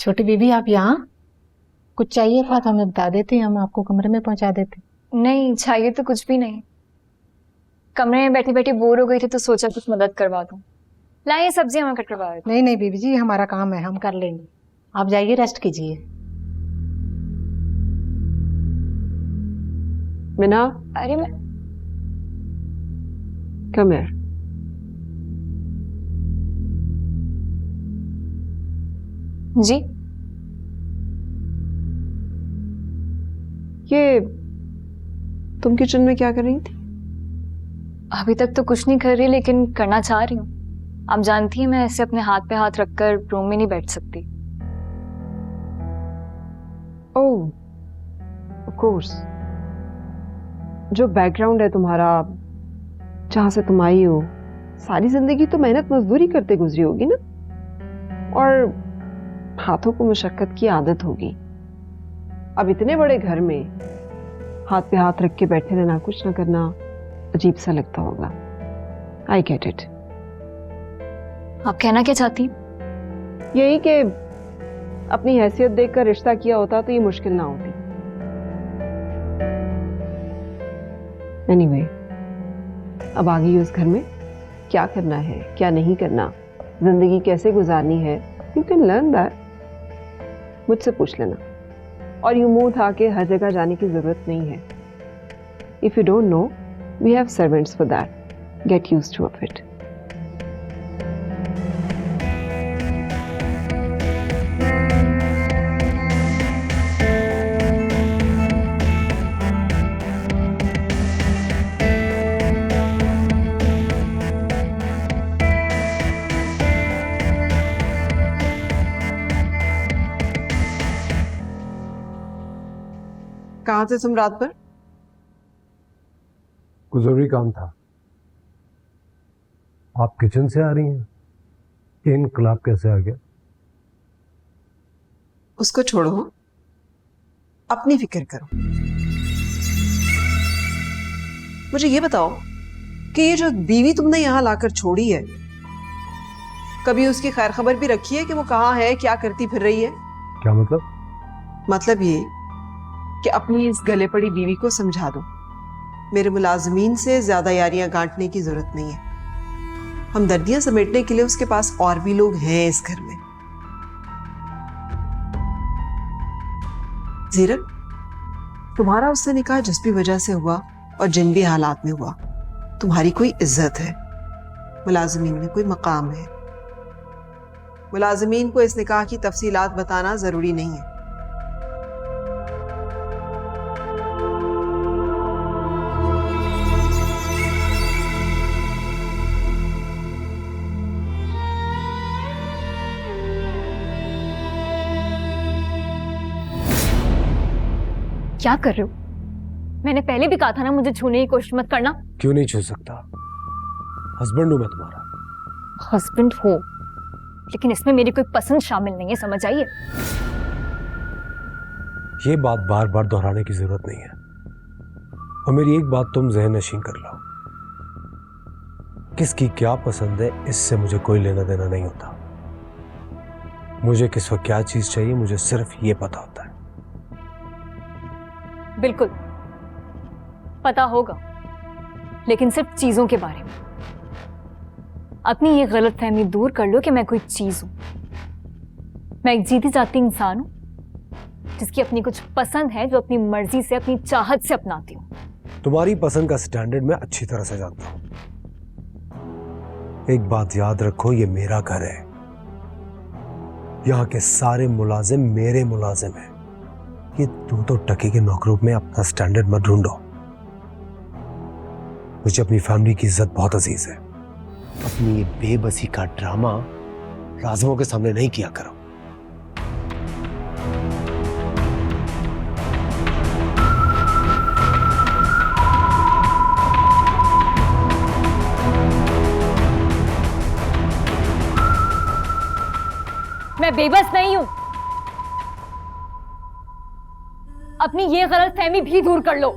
छोटी बीबी आप यहाँ? कुछ चाहिए था तो हमें बता देते, हम आपको कमरे में पहुंचा देते। नहीं चाहिए तो कुछ भी नहीं, कमरे में बैठी बैठी बोर हो गई थी तो सोचा कुछ मदद करवा दूं। लाइए सब्जी हमें कट करवा देते। नहीं नहीं बीबी जी, हमारा काम है, हम कर लेंगे। आप जाइए, रेस्ट कीजिए। मीना, अरे मैं कम हियर। जी ये तुम किचन में क्या कर रही थी? अभी तक तो कुछ नहीं कर रही, लेकिन करना चाह रही हूँ। आप जानती हैं मैं ऐसे अपने हाथ पे हाथ रखकर रूम में नहीं बैठ सकती। ओह, ऑफ कोर्स। जो बैकग्राउंड है तुम्हारा, जहां से तुम आई हो, सारी जिंदगी तो मेहनत मजदूरी करते गुजरी होगी ना, और हाथों को मशक्कत की आदत होगी। अब इतने बड़े घर में हाथ पे हाथ रख के बैठे रहना, कुछ ना करना अजीब सा लगता होगा। I get it. आप कहना क्या चाहती हैं? यही कि अपनी हैसियत देखकर रिश्ता किया होता तो ये मुश्किल ना होती। एनीवे, अब आ गई उस घर में, क्या करना है क्या नहीं करना, जिंदगी कैसे गुजारनी है, यू कैन लर्न दैट। मुझसे पूछ लेना, और यूं मुंह उठा के हर जगह जाने की जरूरत नहीं है। If you don't know, we have servants for that. Get used to of it. कहाँ थे तुम रात भर? कुछ जरूरी काम था। आप किचन से आ रही हैं? ये इनकलाब कैसे आ गया? उसको छोड़ो, अपनी फिक्र करो। मुझे ये बताओ कि ये जो बीवी तुमने यहां लाकर छोड़ी है, कभी उसकी खैर खबर भी रखी है कि वो कहाँ है, क्या करती फिर रही है? क्या मतलब? मतलब ये कि अपनी इस गले पड़ी बीवी को समझा दो, मेरे मुलाजमीन से ज्यादा यारियां गांटने की जरूरत नहीं है। हमदर्दियां समेटने के लिए उसके पास और भी लोग हैं इस घर में। जीरक, तुम्हारा उससे निकाह जिस भी वजह से हुआ और जिन भी हालात में हुआ, तुम्हारी कोई इज्जत है, मुलाजमीन में कोई मकाम है। मुलाजमीन को इस निकाह की तफसीलात बताना जरूरी नहीं है। क्या कर रहे हो? मैंने पहले भी कहा था ना मुझे छूने की कोशिश मत करना। क्यों नहीं छू सकता? हस्बैंड हूं मैं तुम्हारा। हस्बैंड हो, लेकिन इसमें मेरी कोई पसंद शामिल नहीं है, समझ आइए? ये बात बार बार दोहराने की जरूरत नहीं है, और मेरी एक बात तुम ज़हन नशीं कर लो, किसकी क्या पसंद है इससे मुझे कोई लेना देना नहीं होता। मुझे किस वक्त क्या चीज चाहिए मुझे सिर्फ ये पता होता है। बिल्कुल पता होगा, लेकिन सिर्फ चीजों के बारे में। अपनी ये गलतफहमी दूर कर लो कि मैं कोई चीज हूं। मैं एक जीती जाती इंसान हूं जिसकी अपनी कुछ पसंद है, जो अपनी मर्जी से अपनी चाहत से अपनाती हूं। तुम्हारी पसंद का स्टैंडर्ड मैं अच्छी तरह से जानता हूं। एक बात याद रखो, ये मेरा घर है, यहां के सारे मुलाजिम मेरे मुलाजिम हैं। ये 2 टके के नौकरों में अपना स्टैंडर्ड मत ढूंढो। मुझे अपनी फैमिली की इज्जत बहुत अजीज है। अपनी ये बेबसी का ड्रामा लाजिमों के सामने नहीं किया करो। मैं बेबस नहीं हूं। अपनी ये गलतफहमी भी दूर कर लो।